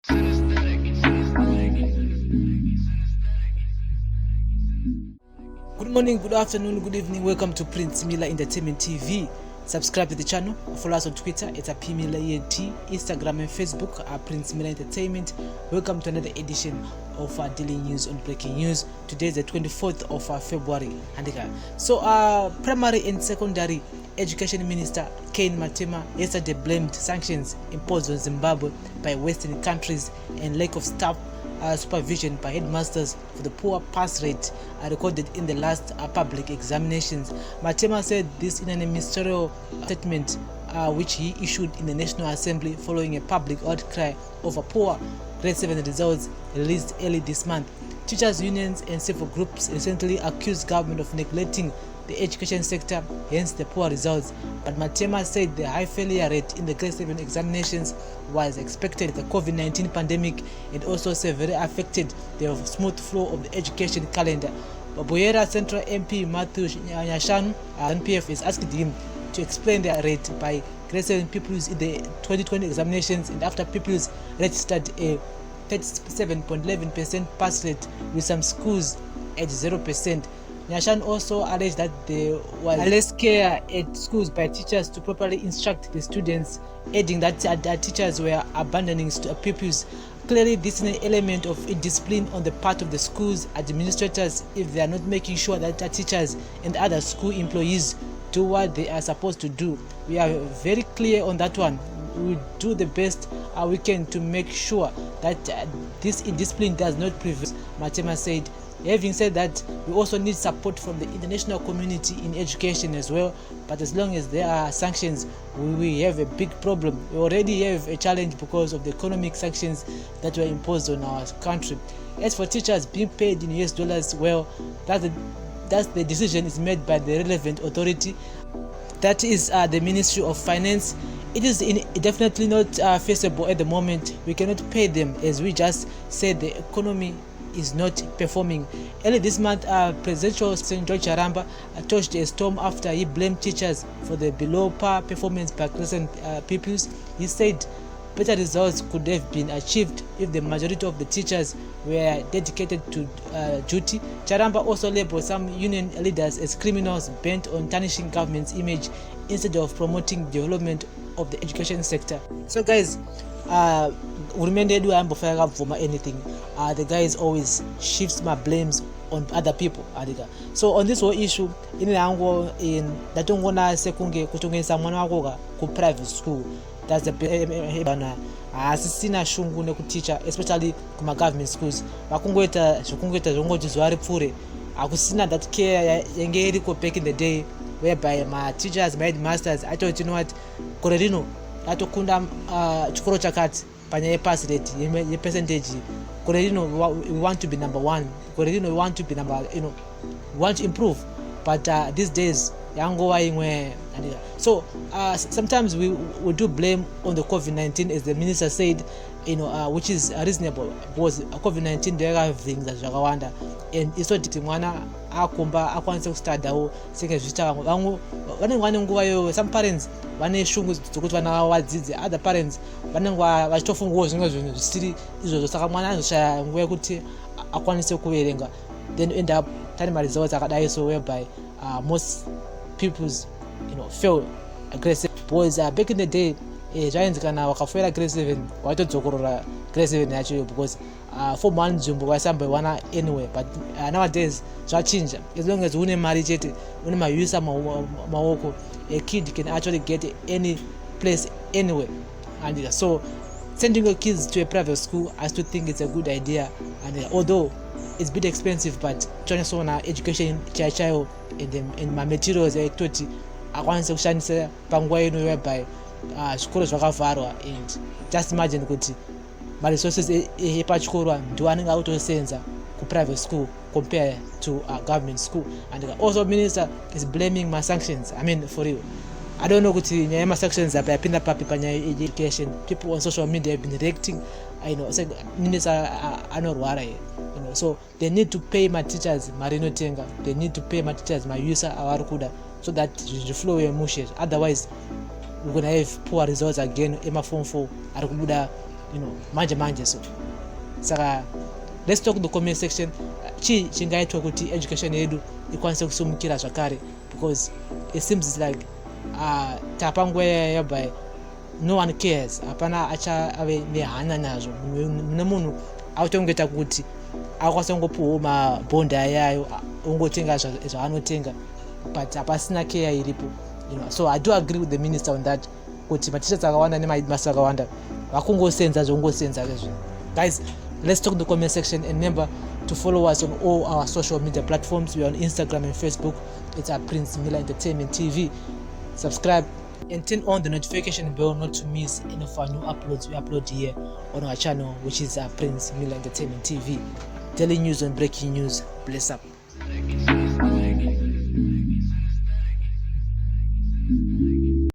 Good morning, good afternoon, good evening. Welcome to Prince Miller Entertainment TV. Subscribe to the channel. Follow us on Twitter. It's @PMillerENT. Instagram and Facebook are Prince Miller Entertainment. Welcome to another edition of our daily news on breaking news. Today is the 24th of February. So, primary and secondary education minister Kane Matema yesterday blamed sanctions imposed on Zimbabwe by Western countries and lack of staff supervision by headmasters for the poor pass rate recorded in the last public examinations. Matema said this in a ministerial statement which he issued in the National Assembly following a public outcry over poor grade 7 results released early this month. Teachers' unions and civil groups recently accused government of neglecting the education sector, hence the poor results. But Matema said the high failure rate in the grade 7 examinations was expected. The COVID-19 pandemic and also severely affected the smooth flow of the education calendar. Boyera Central MP Matthew Nyashanu, NPF, is asking him to explain the rate by grade 7 pupils in the 2020 examinations and after pupils registered a 37.11% pass rate with some schools at 0%. Nyashan also alleged that there was less care at schools by teachers to properly instruct the students, adding that teachers were abandoning pupils. Clearly, this is an element of indiscipline on the part of the schools administrators if they are not making sure that the teachers and other school employees do what they are supposed to do. We are very clear on that one. We will do the best we can to make sure that this indiscipline does not prevail, Matema said. Having said that, we also need support from the international community in education as well, but as long as there are sanctions, we have a big problem. We already have a challenge because of the economic sanctions that were imposed on our country. As for teachers being paid in US dollars, well, that's the decision is made by the relevant authority, that is the Ministry of Finance. It is definitely not feasible at the moment. We cannot pay them, as we just said, the economy is not performing. Early this month, Presidential St. George Charamba touched a storm after he blamed teachers for the below par performance by recent pupils. He said better results could have been achieved if the majority of the teachers were dedicated to duty. Charamba also labeled some union leaders as criminals bent on tarnishing government's image instead of promoting development of the education sector. So guys, remember, do anything. The guys always shifts my blames on other people. So on this whole issue, in datongona sekunge kutongesa mwana wako ku private school, that's the asisina shungu nekuticha, especially kuma government schools. Vakungoita zvongoti zuva ripfure. Akusina that care yange iriko back in the day, whereby my teachers, my headmasters, I thought, you know what, korerino atokunda chikoro chakati panya yepass rate ye percentage. Korerino we want to be number one. Korerino we want to be number, we want to improve. But these days yango ingwe. So sometimes we do blame on the COVID-19, as the minister said, which is reasonable because COVID-19 there are things that zvakawanda, and it's not that mwana akomba akwanise kustadawo senge zvita vangu vanenge nguva yo. Some parents vane shungu dzokuti vana vadzidze, other parents vanenge vachitofungawo zvimwe zvinhu zvisiri izvozvo, saka mwana anoshaya nguva yekuti akwanise kuverenga, then end up tane results akadai, so whereby most pupils fail aggressive. Because back in the day giants kana wakafoira grade 7 waitodzokorora grade 7 yacho, because form 1 nzvimbo vaisamba wana anyway. But nowadays zvachinja. As long as une mari chete, une mayusa maoko, a kid can actually get any place anyway. And so sending your kids to a private school, I still think it's a good idea. And although it's a bit expensive, but chonesona education chayo and my materials ekutoti akwanise kushandisa panguva ino whereby zvikoro zvakavharwa, and just imagine kuti maresources epachikoro ndiwo anenge akutosenza ku-private school compared to a government school. And also minister is blaming my sanctions. I mean, for real, I don't know kuti nyaya yema-sanctions apa yapinda papi panyaya education. People on social media have been reacting, saying minister anorwara here. So they need to pay my teachers marinotenga, they need to pay my teachers mayusa avari kuda, so that the flow mushe. Otherwise we're gonna have poor results again. Form 4 ari kubuda manje so saka let's talk in the comment section chingaitwa kuti education yedu ikwanise kusumukira zvakare, because it seems like tapangweya by no one cares, hapana acha ave nehanya nazvo. Mune munhu autongoita kuti akwanisa kungopuwa mabhondi ayayo ungotenga zvaanotenga, but hapasina care iripo. So I do agree with the minister on that, kuti matichers akawanda nemabasa akawanda vakungosenza zvongosenza vezvo. Guys, let's talk in the comment section, and remember to follow us on all our social media platforms. We are on Instagram and Facebook. It's at Prince Miller Entertainment TV. Subscribe and turn on the notification bell not to miss any of our new uploads we upload here on our channel, which is Prince Miller Entertainment TV. Daily news and breaking news. Bless up.